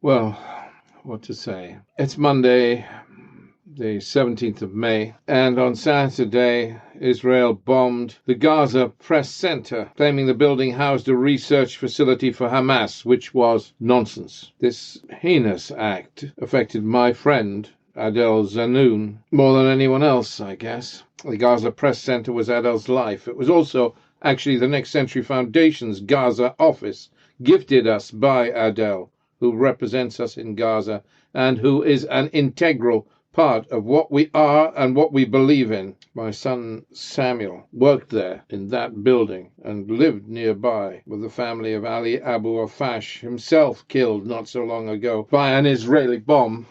Well, what to say? It's Monday, the 17th of May, and on Saturday, Israel bombed the Gaza Press Centre, claiming the building housed a research facility for Hamas, which was nonsense. This heinous act affected my friend, Adel Zanoun, more than anyone else, I guess. The Gaza Press Centre was Adel's life. It was also actually the Next Century Foundation's Gaza office, gifted us by Adel, who represents us in Gaza and who is an integral part of what we are and what we believe in. My son Samuel worked there in that building and lived nearby with the family of Ali Abu Afash, himself killed not so long ago by an Israeli bomb.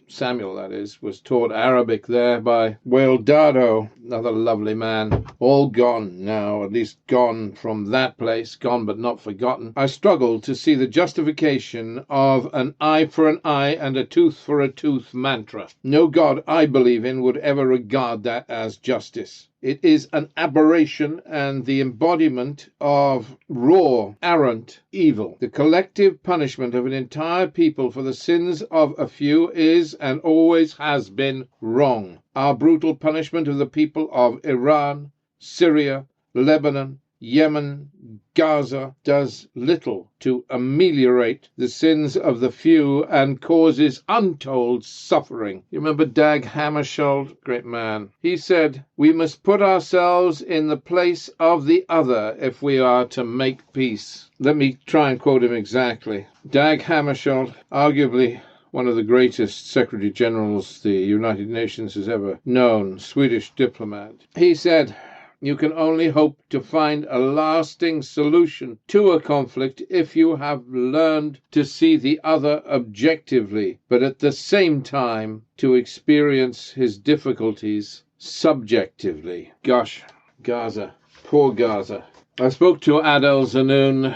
Samuel was taught Arabic there by Wael Dado, another lovely man, all gone now, at least gone from that place, gone but not forgotten. I struggle to see the justification of an eye for an eye and a tooth for a tooth mantra. No God I believe in would ever regard that as justice. It is an aberration and the embodiment of raw, arrant evil. The collective punishment of an entire people for the sins of a few is and always has been wrong. Our brutal punishment of the people of Iran, Syria, Lebanon, Yemen, Gaza does little to ameliorate the sins of the few and causes untold suffering. You remember Dag Hammarskjöld, great man? He said, "We must put ourselves in the place of the other if we are to make peace." Let me try and quote him exactly. Dag Hammarskjöld, arguably one of the greatest Secretary Generals the United Nations has ever known, Swedish diplomat. He said, "You can only hope to find a lasting solution to a conflict if you have learned to see the other objectively, but at the same time to experience his difficulties subjectively." Gosh, Gaza, poor Gaza. I spoke to Adel Zanoun,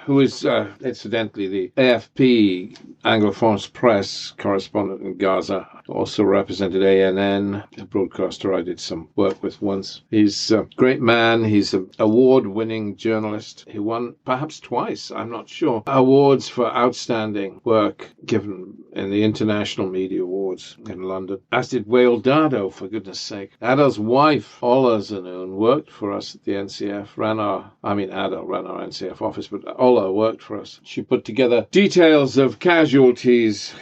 who is incidentally the AFP, Anglo-France Press correspondent in Gaza, also represented ANN, a broadcaster I did some work with once. He's a great man. He's an award-winning journalist. He won perhaps twice, I'm not sure, awards for outstanding work given in the International Media Awards in London. As did Wael Dado, for goodness sake. Adel's wife, Ola Zanoun, worked for us at the NCF, Adel ran our NCF office, but Ola worked for us. She put together details of casualties,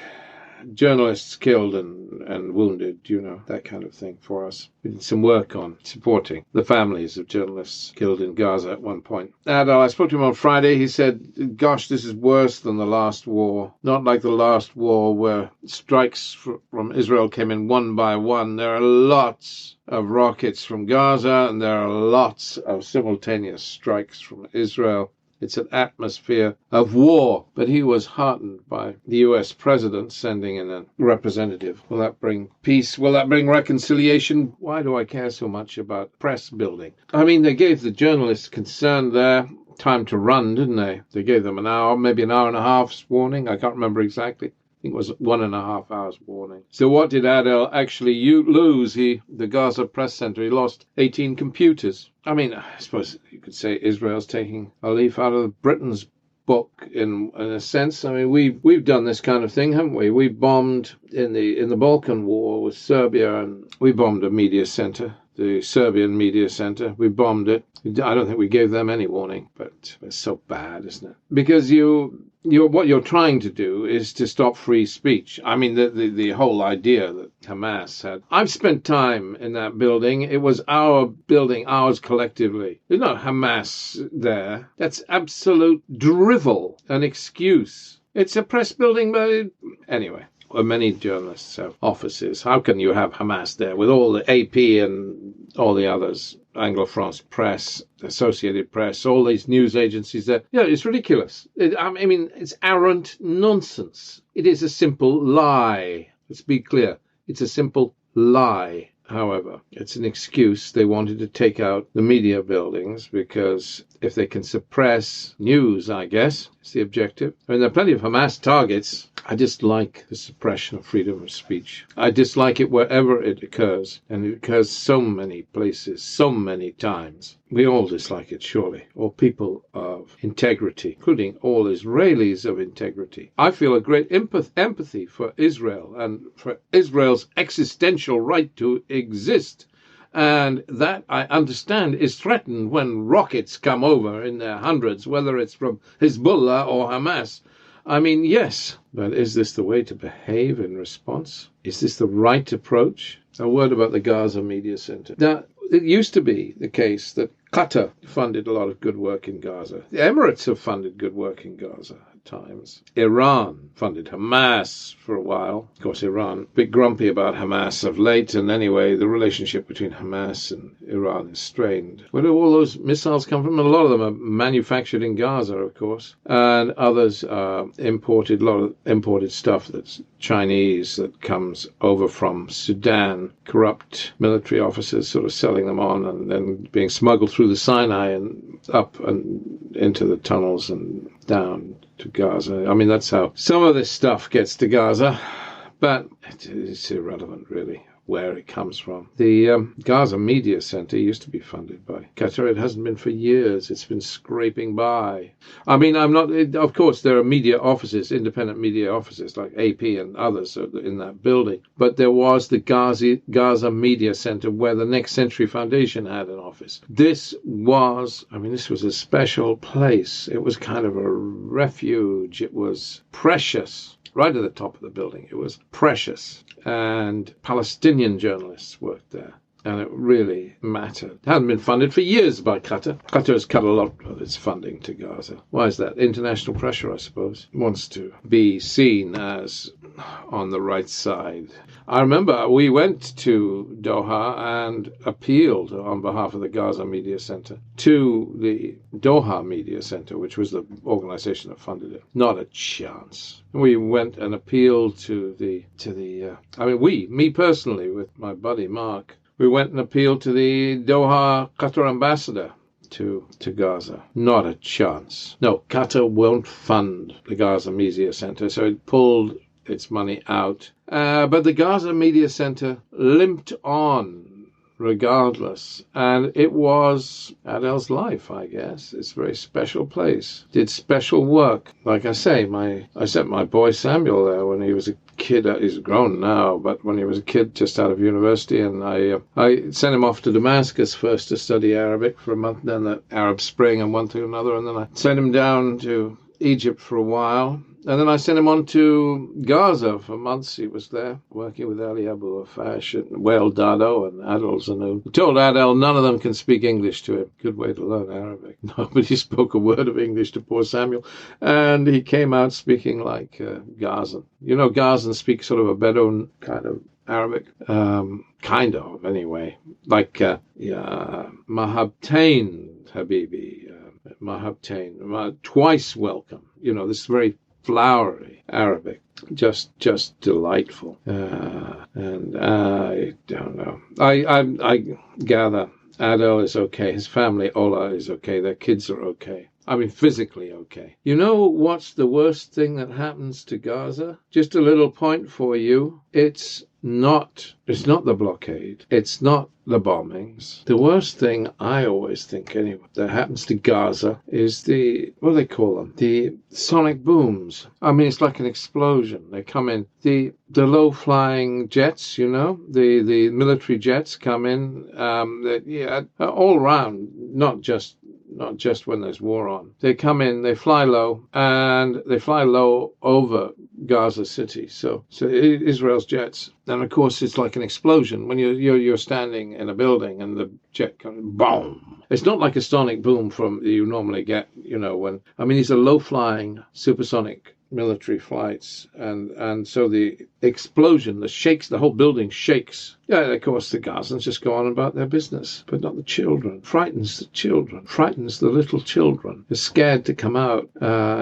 journalists killed and wounded, that kind of thing for us. We did some work on supporting the families of journalists killed in Gaza at one point. And I spoke to him on Friday. He said, "Gosh, this is worse than the last war. Not like the last war where strikes from Israel came in one by one. There are lots of rockets from Gaza and there are lots of simultaneous strikes from Israel. It's an atmosphere of war." But he was heartened by the US president sending in a representative. Will that bring peace? Will that bring reconciliation? Why do I care so much about press building? They gave the journalists concerned there time to run, didn't they? They gave them an hour, maybe an hour and a half's warning. I can't remember exactly. I think it was 1.5 hours warning. So what did Adel actually lose? The Gaza Press Centre, he lost 18 computers. I suppose you could say Israel's taking a leaf out of Britain's book in a sense. We've done this kind of thing, haven't we? We bombed in the Balkan War with Serbia, and we bombed a media center, the Serbian media center. We bombed it. I don't think we gave them any warning, but it's so bad, isn't it? Because what you're trying to do is to stop free speech. The whole idea that Hamas had. I've spent time in that building. It was our building, ours collectively. There's no Hamas there. That's absolute drivel, an excuse. It's a press building, but anyway. Many journalists have offices. How can you have Hamas there with all the AP and all the others, Anglo-France Press, Associated Press, all these news agencies there? Yeah, it's ridiculous. It's arrant nonsense. It is a simple lie. Let's be clear. It's a simple lie. However, it's an excuse. They wanted to take out the media buildings because if they can suppress news, I guess, it's the objective. There are plenty of Hamas targets. I dislike the suppression of freedom of speech. I dislike it wherever it occurs, and it occurs so many places, so many times. We all dislike it, surely, all people of integrity, including all Israelis of integrity. I feel a great empathy for Israel and for Israel's existential right to exist. And that, I understand, is threatened when rockets come over in their hundreds, whether it's from Hezbollah or Hamas. I mean, yes, but is this the way to behave in response? Is this the right approach? A word about the Gaza Media Centre. Now, it used to be the case that Qatar funded a lot of good work in Gaza. The Emirates have funded good work in Gaza at times. Iran funded Hamas for a while. Of course, Iran, a bit grumpy about Hamas of late, and anyway, the relationship between Hamas and Iran is strained. Where do all those missiles come from? A lot of them are manufactured in Gaza, of course, and others are imported, a lot of imported stuff that's Chinese that comes over from Sudan. Corrupt military officers sort of selling them on and then being smuggled through the Sinai and up and into the tunnels and down to Gaza. I mean, that's how some of this stuff gets to Gaza, but it's irrelevant, really, where it comes from. The Gaza Media Centre used to be funded by Qatar. It hasn't been for years. It's been scraping by. I mean, of course, there are media offices, independent media offices like AP and others in that building. But there was the Gaza Media Centre where the Next Century Foundation had an office. This was a special place. It was kind of a refuge. It was precious. Right at the top of the building. It was precious. And Palestinian journalists worked there. And it really mattered. It hadn't been funded for years by Qatar. Qatar has cut a lot of its funding to Gaza. Why is that? International pressure, I suppose. It wants to be seen as on the right side. I remember we went to Doha and appealed on behalf of the Gaza Media Centre to the Doha Media Centre, which was the organization that funded it. Not a chance. We went and appealed to me personally, with my buddy Mark, we went and appealed to the Doha Qatar ambassador to Gaza. Not a chance. No, Qatar won't fund the Gaza Media Centre, so it pulled its money out. But the Gaza Media Centre limped on regardless. And it was Adel's life, I guess. It's a very special place. Did special work. Like I say, I sent my boy Samuel there when he was a kid. He's grown now, but when he was a kid just out of university, and I sent him off to Damascus first to study Arabic for a month, then the Arab Spring and one thing or another, and then I sent him down to Egypt for a while. And then I sent him on to Gaza for months. He was there working with Ali Abu Afash and Wael Dado and Adel Zanoun. I told Adel none of them can speak English to him. Good way to learn Arabic. Nobody spoke a word of English to poor Samuel. And he came out speaking like Gazan. You know, Gazans speak sort of a Bedouin kind of Arabic. Kind of, anyway. Like, Mahabtain, Habibi. Mahabtain. Twice welcome. You know, this very flowery Arabic, just delightful. And I don't know. I gather Adel is okay. His family, Ola, is okay. Their kids are okay. I mean, physically okay. You know what's the worst thing that happens to Gaza? Just a little point for you. It's not the blockade. It's not the bombings. The worst thing, I always think anyway, that happens to Gaza is what do they call them? The sonic booms. I mean, it's like an explosion. They come in. The low-flying jets, you know, the military jets come in, all around, not just when there's war on. They come in, they fly low, and they fly low over Gaza City. So Israel's jets. And of course, it's like an explosion when you're standing in a building and the jet comes, boom. It's not like a sonic boom you normally get, you know, these are low-flying supersonic military flights, and so the explosion, the whole building shakes. Yeah, of course, the Gazans just go on about their business, but not the children. Frightens the children. Frightens the little children. They're scared to come out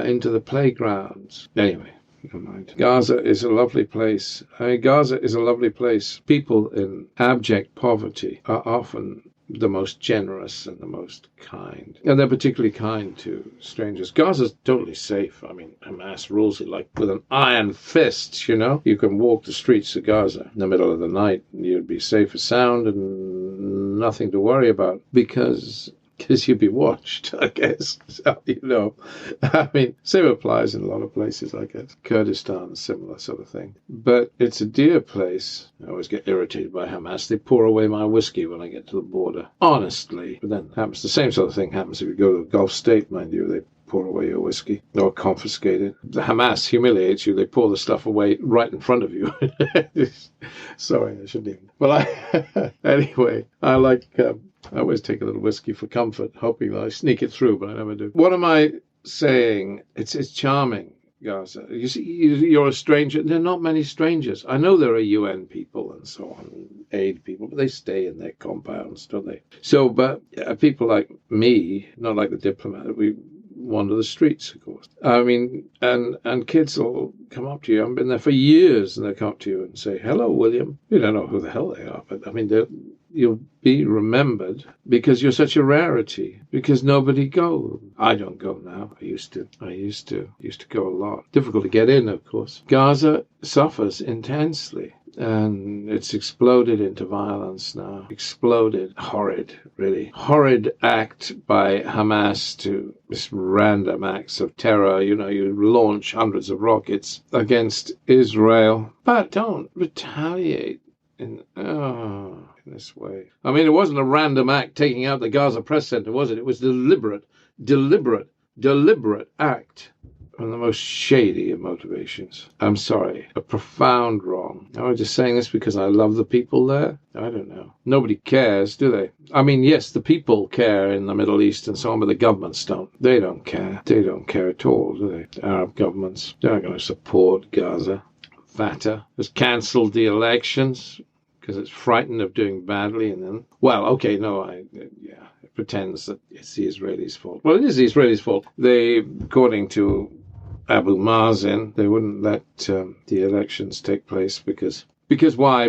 into the playgrounds. Anyway, never mind. Gaza is a lovely place. Gaza is a lovely place. People in abject poverty are often the most generous and the most kind. And they're particularly kind to strangers. Gaza's totally safe. I mean, Hamas rules it like with an iron fist, you know. You can walk the streets of Gaza in the middle of the night and you'd be safe and sound and nothing to worry about because you'd be watched, I guess. So, you know, I mean, same applies in a lot of places, I guess. Kurdistan, similar sort of thing. But it's a dear place. I always get irritated by Hamas. They pour away my whiskey when I get to the border. Honestly. But then happens the same sort of thing happens if you go to a Gulf state, mind you. They pour away your whiskey or confiscate it. The Hamas humiliates you. They pour the stuff away right in front of you. Sorry, I shouldn't even. Well, anyway, I always take a little whiskey for comfort, hoping that I sneak it through, but I never do. What am I saying? It's charming, Gaza. You see, you're a stranger. There are not many strangers. I know there are UN people and so on, aid people, but they stay in their compounds, don't they? So, but people like me, not like the diplomat, we wander the streets, of course. I mean, and kids will come up to you. I've been there for years, and they'll come up to you and say, "Hello, William." You don't know who the hell they are, but I mean, you'll be remembered because you're such a rarity, because nobody goes. I don't go now. I used to go a lot. Difficult to get in, of course. Gaza suffers intensely. And it's exploded into violence now. Exploded. Horrid, really. Horrid act by Hamas to this random acts of terror. You know, you launch hundreds of rockets against Israel. But don't retaliate in this way. I mean, it wasn't a random act taking out the Gaza Press Centre, was it? It was deliberate act. One of the most shady of motivations. I'm sorry. A profound wrong. Am I just saying this because I love the people there? I don't know. Nobody cares, do they? I mean, yes, the people care in the Middle East and so on, but the governments don't. They don't care. They don't care at all, do they? The Arab governments. They're not going to support Gaza. Fatah has cancelled the elections because it's frightened of doing badly. And then, well, okay, no, it pretends that it's the Israelis' fault. Well, it is the Israelis' fault. They, according to Abu Mazen, they wouldn't let the elections take place because why?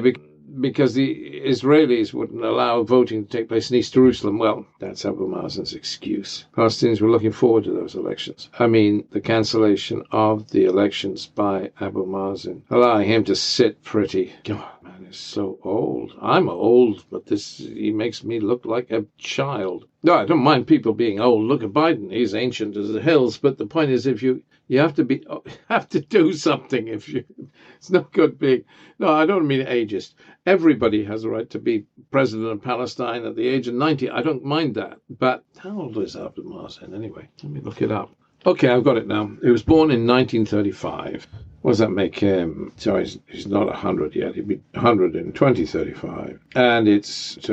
Because the Israelis wouldn't allow voting to take place in East Jerusalem. Well, that's Abu Mazen's excuse. Palestinians were looking forward to those elections. I mean, the cancellation of the elections by Abu Mazen, allowing him to sit pretty. God, man, he's so old. I'm old, but he makes me look like a child. No, I don't mind people being old. Look at Biden. He's ancient as the hills. But the point is, if you have to do something. It's not good being. No, I don't mean ageist. Everybody has a right to be president of Palestine at the age of 90. I don't mind that. But how old is Abu Mazen anyway? Let me look it up. Okay, I've got it now. He was born in 1935. What does that make him? So he's not 100 yet. He'd be 100 in 2035. And he'd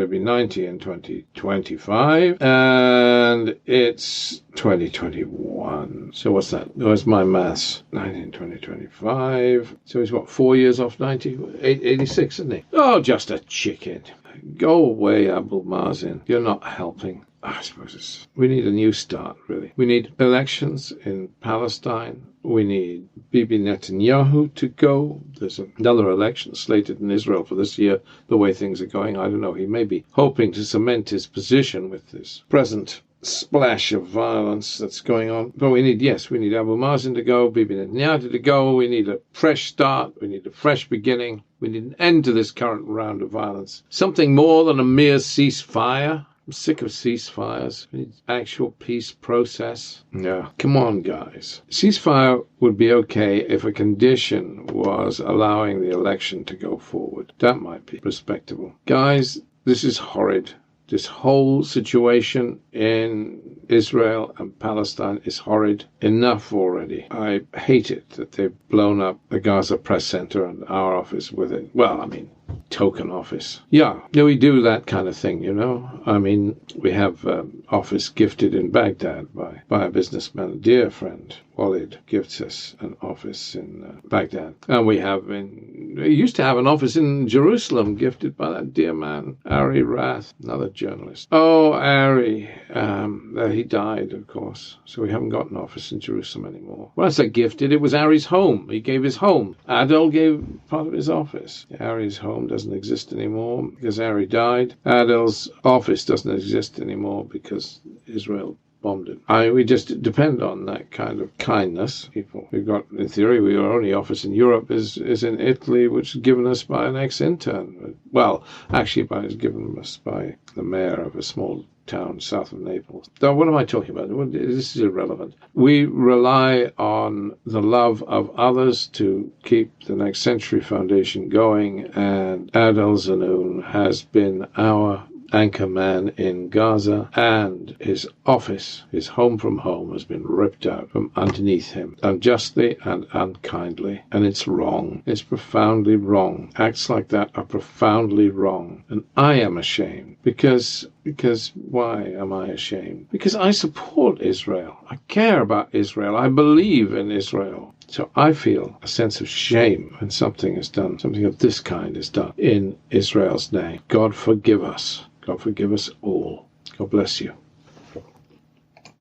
be 90 in 2025. And it's 2021. So what's that? Where's my maths? 19, 2025. So he's what, 4 years off 90? 86, isn't he? Oh, just a chicken. Go away, Abu Mazen. You're not helping. I suppose we need a new start, really. We need elections in Palestine. We need Bibi Netanyahu to go. There's another election slated in Israel for this year, the way things are going. I don't know. He may be hoping to cement his position with this present splash of violence that's going on. But we need Abu Mazen to go, Bibi Netanyahu to go. We need a fresh start. We need a fresh beginning. We need an end to this current round of violence. Something more than a mere ceasefire. I'm sick of ceasefires. We need actual peace process. Yeah. Come on, guys. Ceasefire would be okay if a condition was allowing the election to go forward. That might be respectable. Guys, this is horrid. This whole situation in Israel and Palestine is horrid. Enough already. I hate it that they've blown up the Gaza Press Centre and our office with it. Well, I mean, token office. Yeah, we do that kind of thing, you know. I mean, we have office gifted in Baghdad by a businessman, a dear friend. Walid gifts us an office in Baghdad. And we used to have an office in Jerusalem gifted by that dear man, Ari Rath, another journalist. Oh, Ari, he died, of course, so we haven't got an office in Jerusalem anymore. When I say gifted, it was Ari's home. He gave his home. Adel gave part of his office. Ari's home doesn't exist anymore because Ari died. Adel's office doesn't exist anymore because Israel bombed it. We just depend on that kind of kindness. People we've got, in theory, our only office in Europe is in Italy, which is given us by an ex-intern. Well, actually, it's given us by the mayor of a small town south of Naples. So what am I talking about? This is irrelevant. We rely on the love of others to keep the Next Century Foundation going, and Adel Zanoun has been our anchor man in Gaza, and his office, his home from home, has been ripped out from underneath him, unjustly and unkindly. And it's wrong. It's profoundly wrong. Acts like that are profoundly wrong. And I am ashamed. Because why am I ashamed? Because I support Israel. I care about Israel. I believe in Israel. So I feel a sense of shame when something is done, something of this kind is done in Israel's name. God forgive us. God forgive us all. God bless you.